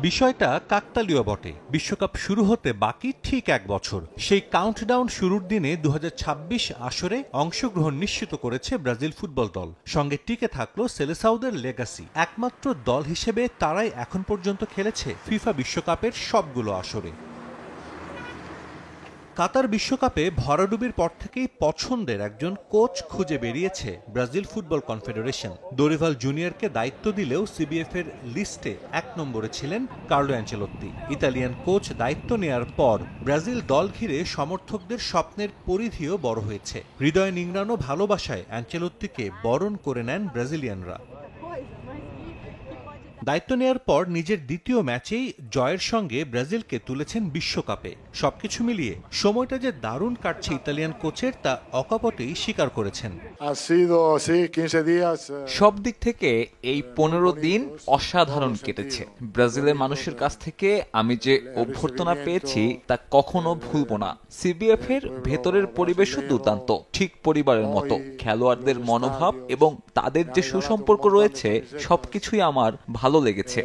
বিষয়টা কাকতালীয় বটে। বিশ্বকাপ শুরু হতে বাকি ঠিক এক বছর। সেই কাউন্টডাউন শুরুর দিনে 2026 আসরে অংশগ্রহণ নিশ্চিত করেছে ব্রাজিল ফুটবল দল। সঙ্গে টিকে থাকলো সেলেসাউদের লেগাসি। একমাত্র দল হিসেবে তারাই এখন পর্যন্ত খেলেছে ফিফা বিশ্বকাপের সবগুলো আসরে। কাতার বিশ্বকাপে ভরাডুবির পর থেকেই পছন্দের একজন কোচ খুঁজে বেরিয়েছে ব্রাজিল ফুটবল কনফেডারেশন। দোরিভাল জুনিয়রকে দায়িত্ব দিলেও সিবিএফ এর লিস্টে 1 নম্বরে ছিলেন কার্লো অ্যাঞ্চেলোত্তি। ইতালিয়ান কোচ দায়িত্ব নেয়ার পর ব্রাজিল দল ঘিরে সমর্থকদের স্বপ্নের পরিধিও বড় হয়েছে। হৃদয় নিংড়ানো ভালোবাসায় অ্যাঞ্চেলোত্তিকে বরণ করে নেন ব্রাজিলিয়ানরা। দায়িত্ব নেয়ার পর নিজের দ্বিতীয় ম্যাচেই জয়ের সঙ্গে ব্রাজিলকে তুলেছেন বিশ্বকাপে। সবকিছু মিলিয়ে সময়টা যে দারুণ কাটছে ইতালিয়ান কোচের তা অকপটেই স্বীকার করেছেন। সব দিক থেকে এই 15 দিন অসাধারণ কেটেছে। ব্রাজিলের মানুষের কাছ থেকে আমি যে অভ্যর্থনা পেয়েছি তা কখনো ভুলবো না। সিবিএফ এর ভেতরের পরিবেশও দুর্দান্ত, ঠিক পরিবারের মতো। খেলোয়াড়দের মনোভাব এবং তাদের যে সুসম্পর্ক রয়েছে সবকিছুই আমার ভালো লেগেছে।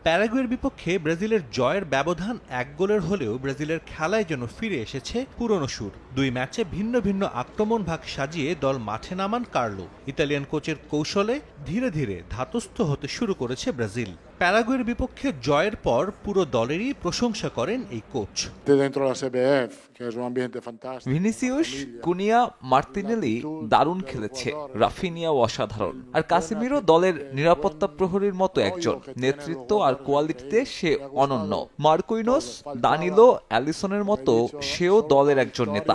প্যারাগুয়ের বিপক্ষে ব্রাজিলের জয়ের ব্যবধান 1 গোলের হলেও ব্রাজিলের খেলায় যেন ফিরে এসেছে পুরনো সুর। 2 ম্যাচে ভিন্ন ভিন্ন আক্রমণ ভাগ সাজিয়ে দল মাঠে নামান কার্লো। ইতালিয়ান কোচের কৌশলে ধীরে ধীরে ধাতস্থ হতে শুরু করেছে ব্রাজিল। প্যারাগুয়ের বিপক্ষে জয়ের পর পুরো দলেরই প্রশংসা করেন এই কোচ। ভিনিসিউস, কুনিয়া, মার্তিনেলি দারুণ খেলেছে। রাফিনিয়াও অসাধারণ। আর কাসেমিরো দলের নিরাপত্তা প্রহরীর মতো একজন। নেতৃত্ব আর কোয়ালিটিতে সে অনন্য। মার্কুইনোস, দানিলো, অ্যালিসনের মতো সেও দলের একজন নেতা।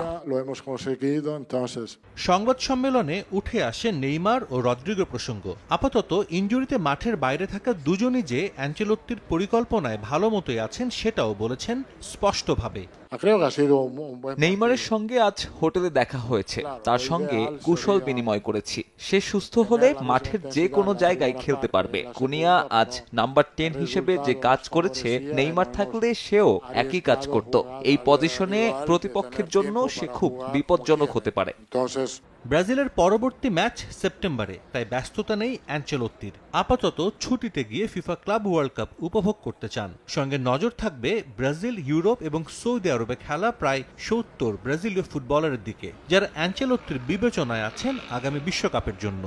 সংবাদ সম্মেলনে উঠে আসে নেইমার ও রদ্রিগো প্রসঙ্গ। আপাতত ইনজুরিতে মাঠের বাইরে থাকা দুজনই যে অ্যাঞ্চেলোত্তির পরিকল্পনায় ভালো মতোই আছেন সেটাও বলেছেন স্পষ্টভাবে। নেইমারের সঙ্গে আজ হোটেলে দেখা হয়েছে, তার সঙ্গে কুশল বিনিময় করেছি। সে সুস্থ হলে মাঠের যে কোনো জায়গায় খেলতে পারবে। কুনিয়া আজ নাম্বার 10 হিসেবে যে কাজ করেছে, নেইমার থাকলে সেও একই কাজ করত। এই পজিশনে প্রতিপক্ষের জন্য সে খুব বিপজ্জনক হতে পারে। ব্রাজিলের পরবর্তী ম্যাচ সেপ্টেম্বরে, তাই ব্যস্ততা নেই অ্যাঞ্চেলোত্তির। আপাতত ছুটিতে গিয়ে ফিফা ক্লাব ওয়ার্ল্ড কাপ উপভোগ করতে চান। সঙ্গে নজর থাকবে ব্রাজিল, ইউরোপ এবং সৌদি আরবে খেলা প্রায় 70 ব্রাজিলীয় ফুটবলারের দিকে, যারা অ্যাঞ্চেলোত্তির বিবেচনায় আছেন আগামী বিশ্বকাপের জন্য।